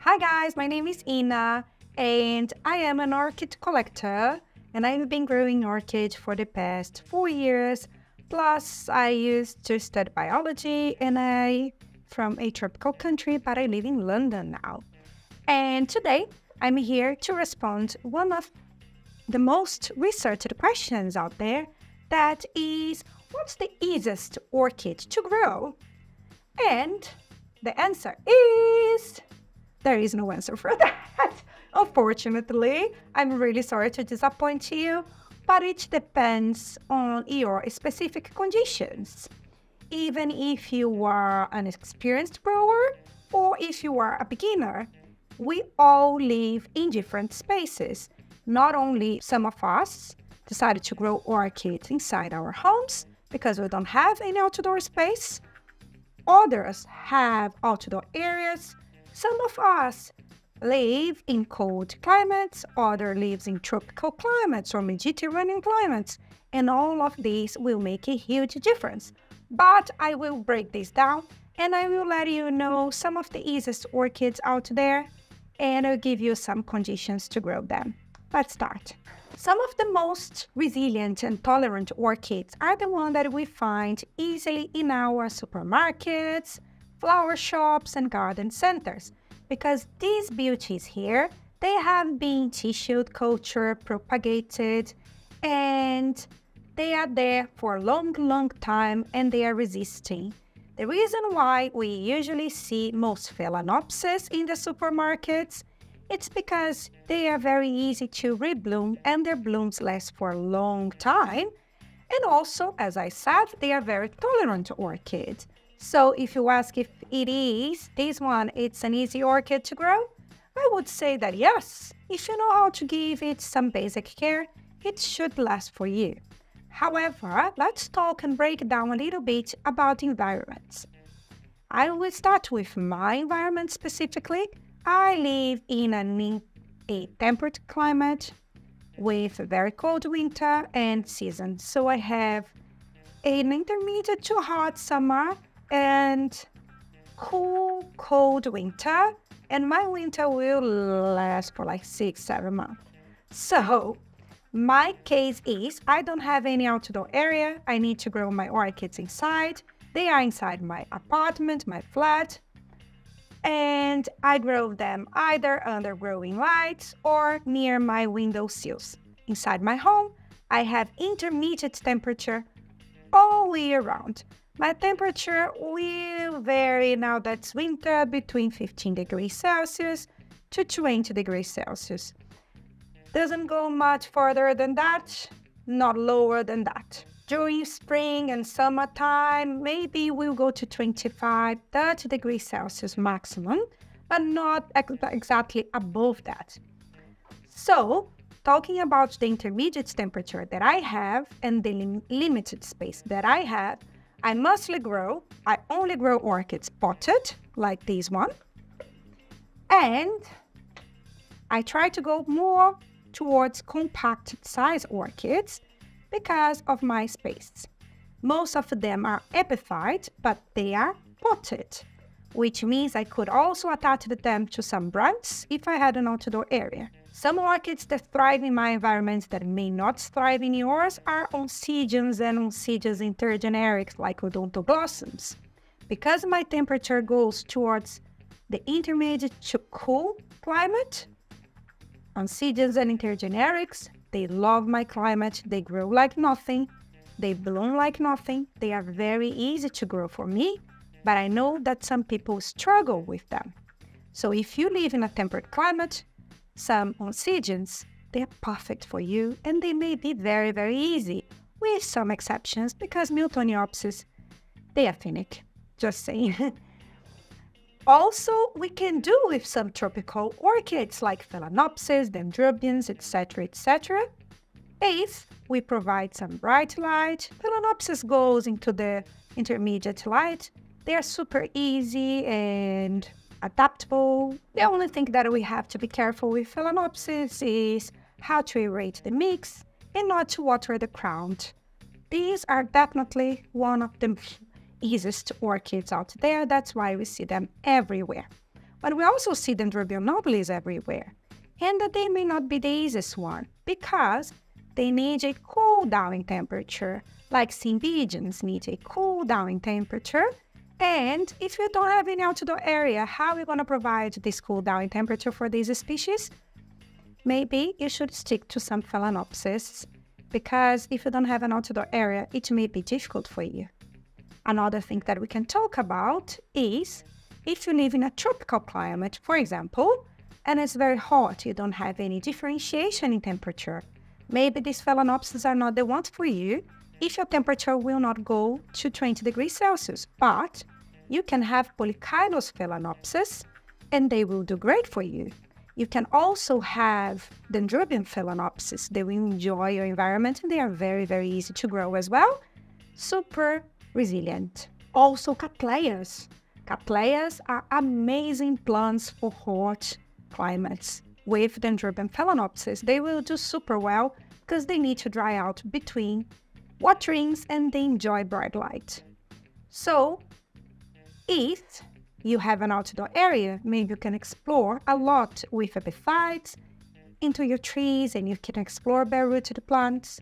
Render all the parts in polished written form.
Hi guys, my name is Ina and I am an orchid collector and I've been growing orchids for the past 4 years. Plus I used to study biology and I from a tropical country, but I live in London now. And today I'm here to respond one of the most researched questions out there, that is, what's the easiest orchid to grow? And the answer is there is no answer for that. Unfortunately, I'm really sorry to disappoint you, but it depends on your specific conditions. Even if you are an experienced grower or if you are a beginner, we all live in different spaces. Not only some of us decided to grow orchids inside our homes because we don't have any outdoor space. Others have outdoor areas. Some of us live in cold climates, others live in tropical climates or Mediterranean climates, and all of these will make a huge difference. But I will break this down and I will let you know some of the easiest orchids out there, and I'll give you some conditions to grow them. Let's start. Some of the most resilient and tolerant orchids are the ones that we find easily in our supermarkets, flower shops and garden centers, because these beauties here, they have been tissue culture propagated and they are there for a long time and they are resisting. The reason why we usually see most Phalaenopsis in the supermarkets, it's because they are very easy to rebloom and their blooms last for a long time. And also, as I said, they are very tolerant orchids. So if you ask if it is, this one, it's an easy orchid to grow, I would say that yes. If you know how to give it some basic care, it should last for you. However, let's talk and break down a little bit about environments. I will start with my environment specifically. I live in a temperate climate with a very cold winter and season. So I have an intermediate to hot summer and cool, cold winter, and my winter will last for like 6-7 months. So my case is I don't have any outdoor area. I need to grow my orchids inside. They are inside my apartment, my flat, and I grow them either under growing lights or near my window sills. Inside my home, I have intermediate temperature all year round. My temperature will vary now that's winter between 15 degrees Celsius to 20 degrees Celsius. Doesn't go much further than that, not lower than that. During spring and summertime, maybe we'll go to 25, 30 degrees Celsius maximum, but not exactly above that. So, talking about the intermediate temperature that I have and the limited space that I have, I only grow orchids potted, like this one. And I try to go more towards compact size orchids because of my space. Most of them are epiphyte, but they are potted, which means I could also attach them to some branches if I had an outdoor area. Some orchids that thrive in my environment that may not thrive in yours are Oncidiums and Oncidias intergenerics like Odontoglossums. Because my temperature goes towards the intermediate to cool climate, Oncidiums and intergenerics, they love my climate, they grow like nothing, they bloom like nothing, they are very easy to grow for me, but I know that some people struggle with them. So if you live in a temperate climate, some Oncidiums, they are perfect for you and they may be very easy, with some exceptions because Miltoniopsis, they are finicky, just saying. Also, we can do with some tropical orchids like Phalaenopsis, Dendrobiums, etc. If we provide some bright light, Phalaenopsis goes into the intermediate light. They are super easy and adaptable. The only thing that we have to be careful with Phalaenopsis is how to aerate the mix and not to water the ground. These are definitely one of the easiest orchids out there. That's why we see them everywhere. But we also see Dendrobium nobilis everywhere. And that they may not be the easiest one because they need a cool down in temperature, like Cymbidiums need a cool down in temperature. And if you don't have any outdoor area, how are we going to provide this cool down in temperature for these species? Maybe you should stick to some Phalaenopsis, because if you don't have an outdoor area, it may be difficult for you. Another thing that we can talk about is if you live in a tropical climate, for example, and it's very hot, you don't have any differentiation in temperature. Maybe these Phalaenopsis are not the ones for you if your temperature will not go to 20 degrees Celsius. But you can have Polychilous Phalaenopsis and they will do great for you. You can also have Dendrobium Phalaenopsis. They will enjoy your environment and they are very, very easy to grow as well. Super resilient. Also Cattleyas. Cattleyas are amazing plants for hot climates. With Dendrobium Phalaenopsis, they will do super well because they need to dry out between waterings and they enjoy bright light. So, if you have an outdoor area, maybe you can explore a lot with epiphytes into your trees and you can explore bare-rooted plants.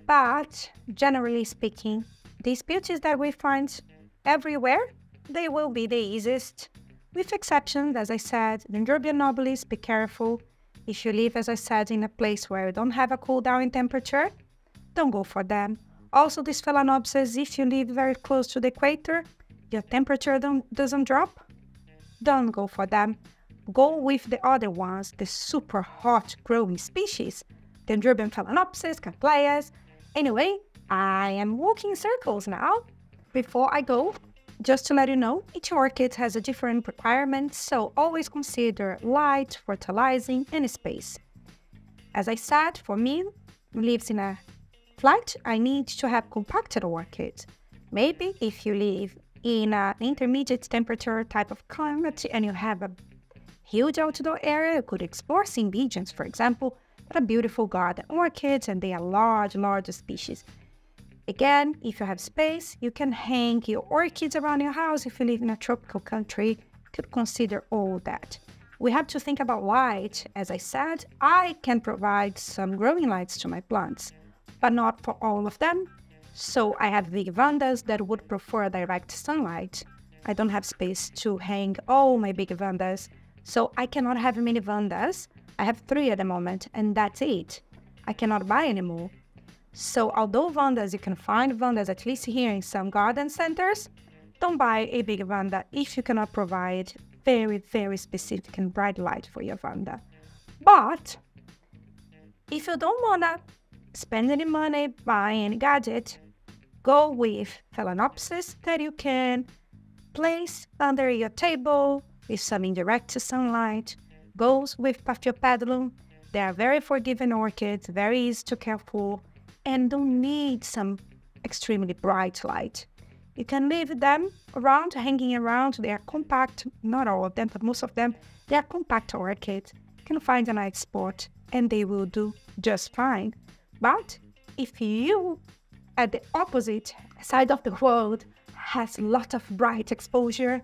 But generally speaking, these beauties that we find everywhere, they will be the easiest. With exceptions, as I said, Dendrobium nobilis, be careful. If you live, as I said, in a place where you don't have a cool down in temperature, don't go for them. Also, these Phalaenopsis, if you live very close to the equator, your temperature doesn't drop, don't go for them. Go with the other ones, the super hot growing species, Dendrobium Phalaenopsis, Cattleyas. Anyway, I am walking in circles now. Before I go, just to let you know, each orchid has a different requirement, so always consider light, fertilizing, and space. As I said, for me, who lives in a flat, I need to have compacted orchids. Maybe if you live in an intermediate temperature type of climate and you have a huge outdoor area, you could explore Cymbidiums, for example, that are beautiful garden orchids and they are large species. Again, if you have space, you can hang your orchids around your house. If you live in a tropical country, you could consider all that. We have to think about light. As I said, I can provide some growing lights to my plants, but not for all of them. So I have big vandas that would prefer direct sunlight. I don't have space to hang all my big vandas, so I cannot have many vandas. I have 3 at the moment, and that's it. I cannot buy any more. So although vandas, you can find vandas at least here in some garden centers, don't buy a big vanda if you cannot provide very, very specific and bright light for your vanda. But if you don't want to spend any money buying any gadget, go with Phalaenopsis that you can place under your table with some indirect sunlight. Goes with Paphiopedilum. They are very forgiving orchids, very easy to care for, and don't need some extremely bright light. You can leave them around, hanging around. They are compact, not all of them, but most of them, they are compact orchids. You can find a nice spot and they will do just fine. But if you, at the opposite side of the world, has a lot of bright exposure,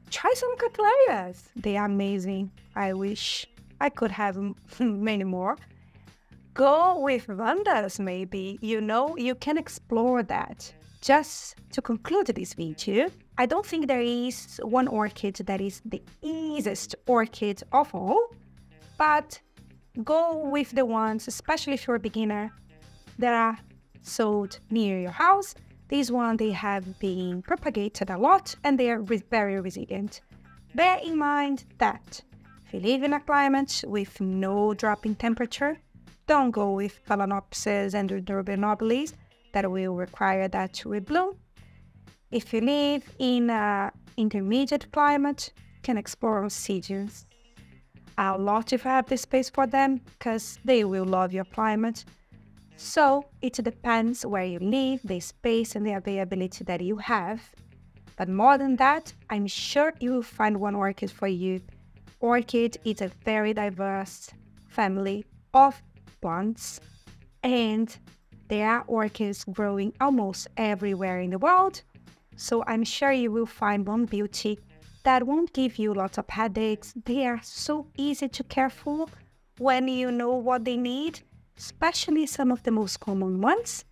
try some Cattleyas. They are amazing. I wish I could have many more. Go with vandas, maybe. You can explore that. Just to conclude this video, I don't think there is one orchid that is the easiest orchid of all, but go with the ones, especially if you're a beginner, that are sold near your house. These ones, they have been propagated a lot and they are very resilient. Bear in mind that if you live in a climate with no drop in temperature, don't go with Phalaenopsis and Dendrobium nobilis. That will require that to rebloom. If you live in an intermediate climate, you can explore Orchids. A lot if you have the space for them, because they will love your climate. So it depends where you live, the space and the availability that you have. But more than that, I'm sure you will find one orchid for you. Orchid is a very diverse family of plants, and there are orchids growing almost everywhere in the world. So I'm sure you will find one beauty that won't give you lots of headaches. They are so easy to care for when you know what they need, especially some of the most common ones.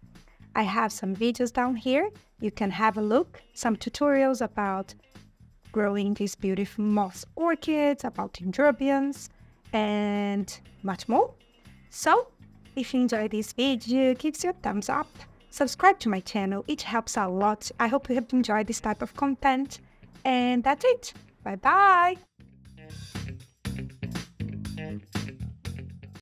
I have some videos down here. You can have a look, some tutorials about growing these beautiful moss orchids, about dendrobiums, and much more. So, if you enjoyed this video, give us a thumbs up. Subscribe to my channel, it helps a lot. I hope you have enjoyed this type of content. And that's it. Bye bye!